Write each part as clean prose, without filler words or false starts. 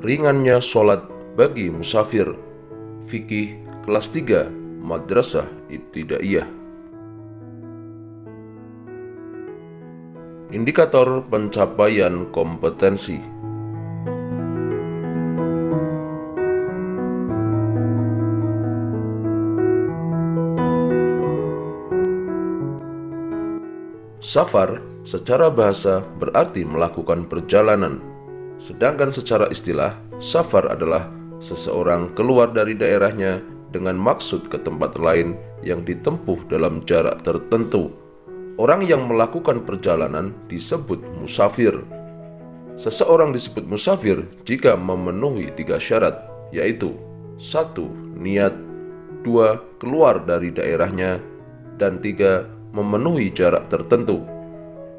Ringannya sholat bagi musafir. Fikih kelas 3 Madrasah Ibtidaiyah. Indikator pencapaian kompetensi. Safar secara bahasa berarti melakukan perjalanan, sedangkan secara istilah, safar adalah seseorang keluar dari daerahnya dengan maksud ke tempat lain yang ditempuh dalam jarak tertentu. Orang yang melakukan perjalanan disebut musafir. Seseorang disebut musafir jika memenuhi 3 syarat, yaitu 1. Niat, 2. Keluar dari daerahnya, dan 3. Memenuhi jarak tertentu.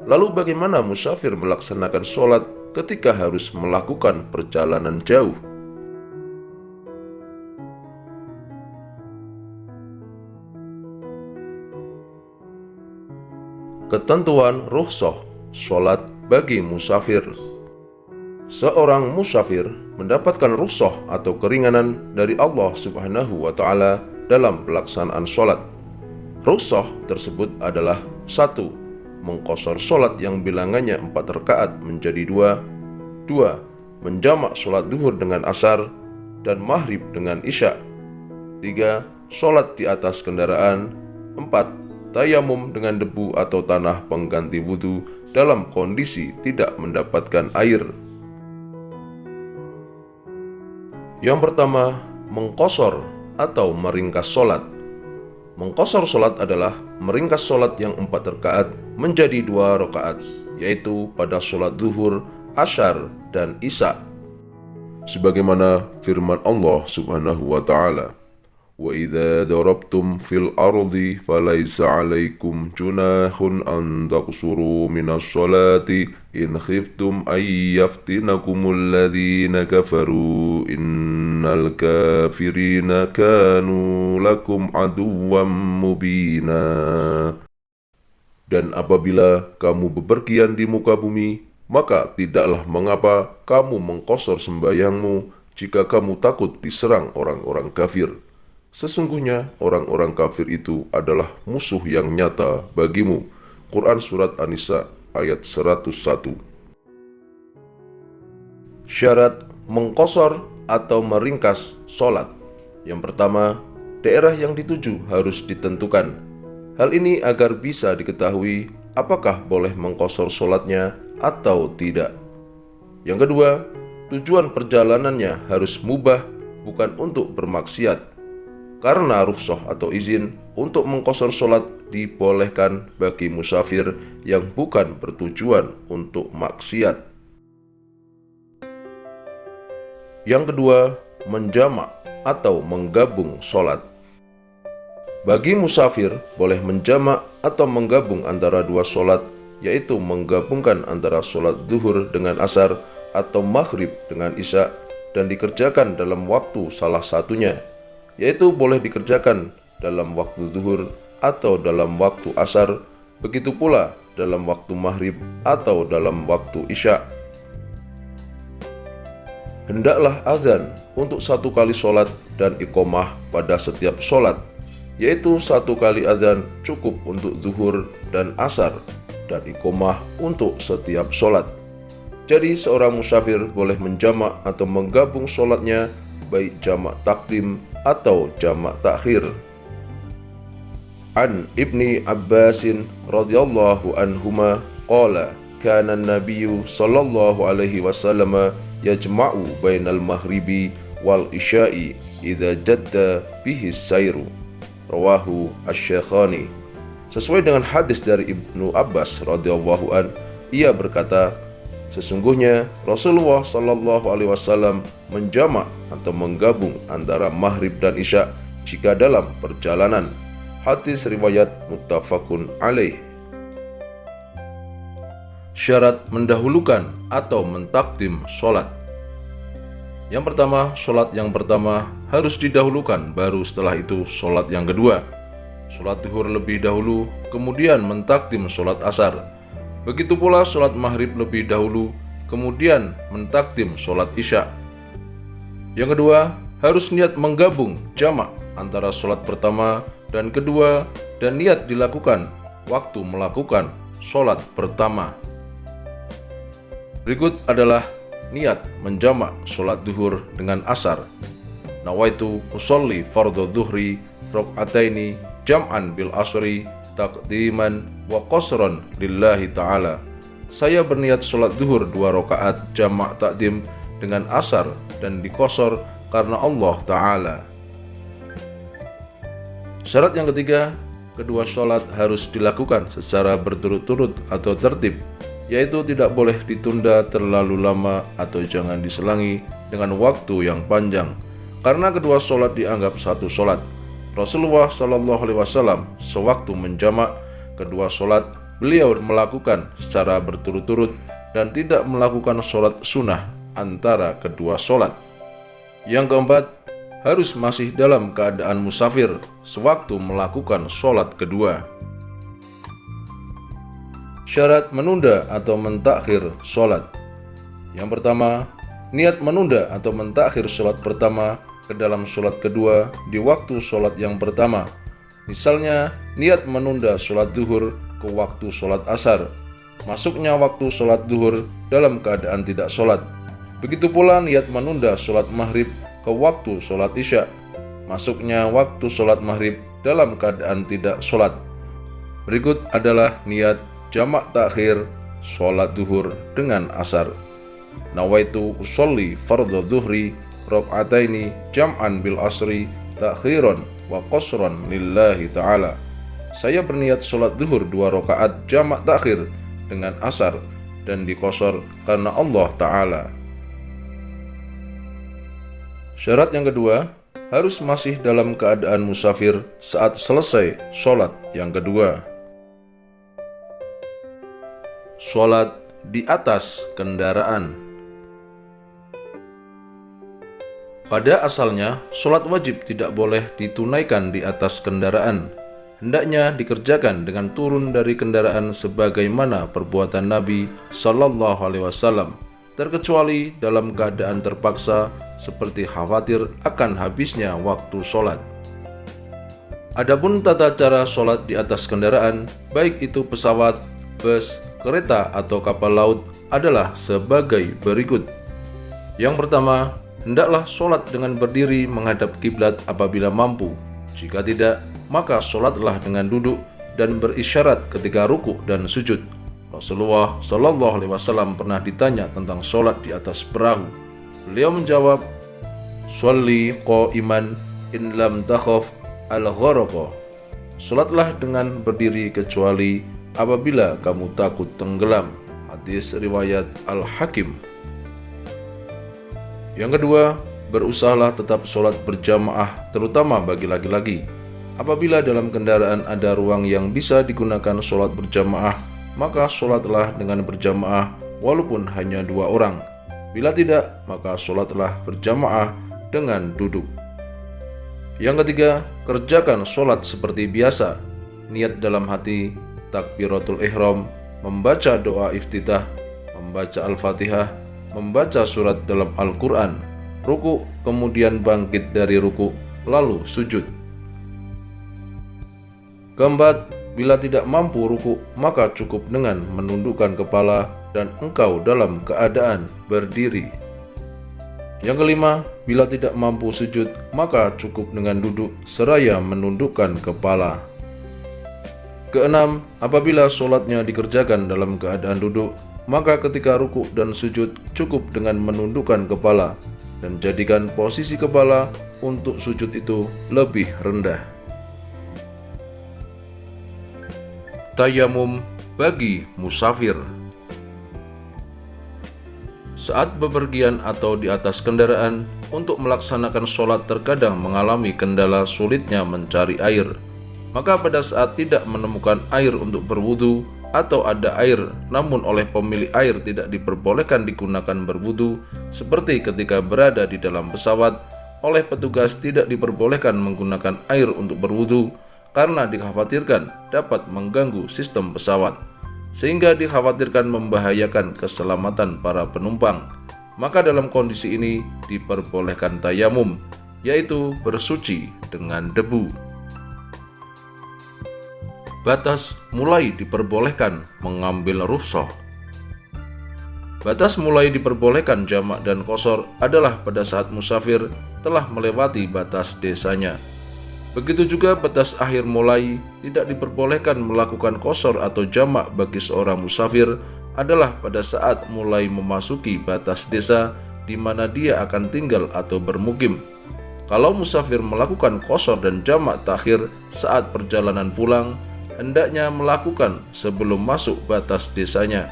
Lalu bagaimana musafir melaksanakan sholat ketika harus melakukan perjalanan jauh? Ketentuan rukhsah sholat bagi musafir. Seorang musafir mendapatkan rukhsah atau keringanan dari Allah Subhanahu wa Ta'ala dalam pelaksanaan sholat. Rukhsah tersebut adalah 1. Mengqashar sholat yang bilangannya 4 rakaat menjadi 2. 2. Menjamak sholat duhur dengan asar dan maghrib dengan isya. 3. Sholat di atas kendaraan. 4. Tayamum dengan debu atau tanah pengganti wudhu dalam kondisi tidak mendapatkan air. Yang pertama, mengqashar atau meringkas sholat. Mengqashar sholat adalah meringkas sholat yang 4 rakaat menjadi 2 rakaat, yaitu pada sholat zuhur, asyar, dan isya. Sebagaimana firman Allah Subhanahu wa Ta'ala, "Wa idza darabtum fil ardi falaysa 'alaikum junahun an taqsuru minas sholati in khiftum ay yaftinakumul ladzina kafaru innal kafirina kanu lakum aduwwam mubina." Dan apabila kamu bepergian di muka bumi, maka tidaklah mengapa kamu mengqashar sembahyangmu jika kamu takut diserang orang-orang kafir. Sesungguhnya orang-orang kafir itu adalah musuh yang nyata bagimu. Quran Surat An-Nisa ayat 101. Syarat mengqashar atau meringkas sholat. Yang pertama, daerah yang dituju harus ditentukan. Hal ini agar bisa diketahui apakah boleh mengqashar sholatnya atau tidak. Yang kedua, tujuan perjalanannya harus mubah, bukan untuk bermaksiat. Karena rukhsah atau izin untuk mengqashar sholat dibolehkan bagi musafir yang bukan bertujuan untuk maksiat. Yang kedua, menjamak atau menggabung sholat. Bagi musafir boleh menjamak atau menggabung antara 2 sholat, yaitu menggabungkan antara sholat zuhur dengan asar atau maghrib dengan isya, dan dikerjakan dalam waktu salah satunya, yaitu boleh dikerjakan dalam waktu zuhur atau dalam waktu asar, begitu pula dalam waktu maghrib atau dalam waktu isya. Hendaklah azan untuk 1 kali sholat dan iqamah pada setiap sholat, yaitu 1 kali azan cukup untuk zuhur dan asar, dan iqamah untuk setiap sholat. Jadi seorang musafir boleh menjamak atau menggabung sholatnya, baik jamak takdim atau jamak takhir. An Ibni Abbasin radhiyallahu anhuma qala kana an-nabiyyu sallallahu alaihi wasallam yajma'u bainal maghribi wal isya'i idza jadda bihi sairu. Rawahu asy-Syaikhan. Sesuai dengan hadis dari Ibnu Abbas radhiyallahu an, ia berkata, sesungguhnya Rasulullah sallallahu alaihi wasallam menjamak atau menggabung antara maghrib dan isya jika dalam perjalanan. Hadis riwayat muttafaqun alaih. Syarat mendahulukan atau mentakdim sholat. Yang pertama, sholat yang pertama harus didahulukan, baru setelah itu sholat yang kedua. Sholat zuhur lebih dahulu, kemudian mentakdim sholat asar. Begitu pula sholat maghrib lebih dahulu, kemudian mentakdim sholat isya. Yang kedua, harus niat menggabung jamak antara sholat pertama dan kedua dan niat dilakukan waktu melakukan sholat pertama. Berikut adalah niat menjamak sholat duhur dengan asar. Nawaitu usolli fardhu dhuhri rok'ataini jam'an bil asri taqdiman wa qasran lillahi ta'ala. Saya berniat sholat duhur 2 rakaat jamak takdim dengan asar dan dikosor karena Allah Ta'ala. Syarat yang ketiga, kedua sholat harus dilakukan secara berturut-turut atau tertib, yaitu tidak boleh ditunda terlalu lama atau jangan diselangi dengan waktu yang panjang, karena kedua sholat dianggap satu sholat. Rasulullah SAW sewaktu menjamak kedua sholat, beliau melakukan secara berturut-turut dan tidak melakukan sholat sunnah antara kedua sholat. Yang keempat, harus masih dalam keadaan musafir sewaktu melakukan sholat kedua. Syarat menunda atau mentakhir sholat. Yang pertama, niat menunda atau mentakhir sholat pertama ke dalam sholat kedua di waktu sholat yang pertama. Misalnya, niat menunda sholat duhur ke waktu sholat asar, masuknya waktu sholat duhur dalam keadaan tidak sholat. Begitu pula niat menunda sholat maghrib ke waktu sholat isya, masuknya waktu sholat maghrib dalam keadaan tidak sholat. Berikut adalah niat jamak takhir sholat duhur dengan asar. Nawaitu usolli fardhu dhuhri rok'ataini jam'an bil asri takhiran wa qasran lillahi ta'ala. Saya berniat sholat duhur 2 rakaat jamak takhir dengan asar dan dikosor karena Allah Ta'ala. Syarat yang kedua, harus masih dalam keadaan musafir saat selesai sholat yang kedua. Sholat di atas kendaraan. Pada asalnya, sholat wajib tidak boleh ditunaikan di atas kendaraan. Hendaknya dikerjakan dengan turun dari kendaraan sebagaimana perbuatan Nabi Sallallahu Alaihi Wasallam, terkecuali dalam keadaan terpaksa seperti khawatir akan habisnya waktu sholat. Adapun tata cara sholat di atas kendaraan, baik itu pesawat, bus, kereta atau kapal laut, adalah sebagai berikut. Yang pertama, hendaklah sholat dengan berdiri menghadap kiblat apabila mampu. Jika tidak, maka sholatlah dengan duduk dan berisyarat ketika ruku dan sujud. Rasulullah Shallallahu Alaihi Wasallam pernah ditanya tentang sholat di atas perahu. Beliau menjawab, "Sholli qa'iman in lam takhaf al-gharaqa." Sholatlah dengan berdiri kecuali apabila kamu takut tenggelam. Hadis riwayat Al-Hakim. Yang kedua, berusahalah tetap sholat berjamaah, terutama bagi laki-laki. Apabila dalam kendaraan ada ruang yang bisa digunakan sholat berjamaah, maka sholatlah dengan berjamaah walaupun hanya 2 orang. Bila tidak, maka sholatlah berjamaah dengan duduk. Yang ketiga, kerjakan sholat seperti biasa. Niat dalam hati, takbiratul ihram, membaca doa iftitah, membaca Al-Fatihah, membaca surat dalam Al-Quran, ruku, kemudian bangkit dari ruku, lalu sujud. Keempat, bila tidak mampu ruku, maka cukup dengan menundukkan kepala dan engkau dalam keadaan berdiri. Yang kelima, bila tidak mampu sujud, maka cukup dengan duduk seraya menundukkan kepala. Keenam, apabila sholatnya dikerjakan dalam keadaan duduk, maka ketika ruku dan sujud cukup dengan menundukkan kepala dan jadikan posisi kepala untuk sujud itu lebih rendah. Tayamum bagi musafir. Saat bepergian atau di atas kendaraan, untuk melaksanakan sholat terkadang mengalami kendala sulitnya mencari air. Maka pada saat tidak menemukan air untuk berwudu, atau ada air namun oleh pemilik air tidak diperbolehkan digunakan berwudu, seperti ketika berada di dalam pesawat, oleh petugas tidak diperbolehkan menggunakan air untuk berwudu karena dikhawatirkan dapat mengganggu sistem pesawat, sehingga dikhawatirkan membahayakan keselamatan para penumpang. maka dalam kondisi ini diperbolehkan tayamum, yaitu bersuci dengan debu. Batas mulai diperbolehkan mengambil rukhsah. Batas mulai diperbolehkan jamak dan qashar adalah pada saat musafir telah melewati batas desanya. Begitu juga batas akhir mulai tidak diperbolehkan melakukan qashar atau jamak bagi seorang musafir adalah pada saat mulai memasuki batas desa di mana dia akan tinggal atau bermukim. Kalau musafir melakukan qashar dan jamak takhir saat perjalanan pulang, hendaknya melakukan sebelum masuk batas desanya.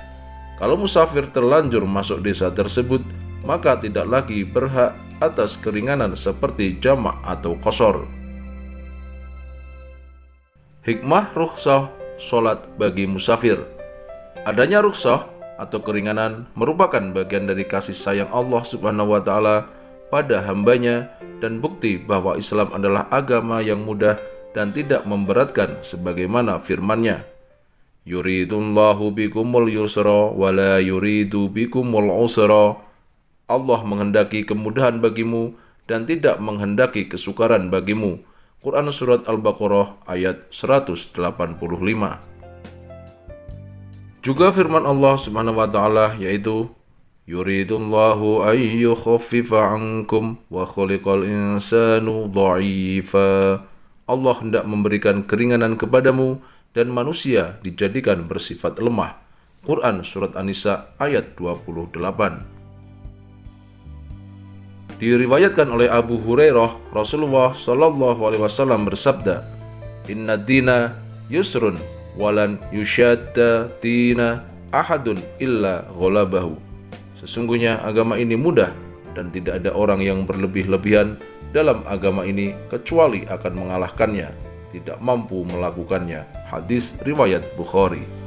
Kalau musafir terlanjur masuk desa tersebut, maka tidak lagi berhak atas keringanan seperti jamak atau qashar. Hikmah rukhsah sholat bagi musafir. Adanya rukhsah atau keringanan merupakan bagian dari kasih sayang Allah Subhanahu wa Ta'ala pada hambanya dan bukti bahwa Islam adalah agama yang mudah dan tidak memberatkan sebagaimana firman-Nya, yuridullahu bikumul yusra wa la yuridu bikumul usra. Allah menghendaki kemudahan bagimu dan tidak menghendaki kesukaran bagimu. Quran Surat Al-Baqarah ayat 185. Juga firman Allah Subhanahu wa Ta'ala yaitu, yuridullahu ayyukhaffifa ankum wa khuliqal insanu dha'ifa. Allah hendak memberikan keringanan kepadamu dan manusia dijadikan bersifat lemah. Quran Surat An-Nisa ayat 28. Diriwayatkan oleh Abu Hurairah, Rasulullah Shallallahu Alaihi Wasallam bersabda, Inna dina yusrun walan yushadda dina ahadun illa ghalabahu. Sesungguhnya agama ini mudah dan tidak ada orang yang berlebih-lebihan dalam agama ini kecuali akan mengalahkannya, tidak mampu melakukannya. Hadis riwayat Bukhari.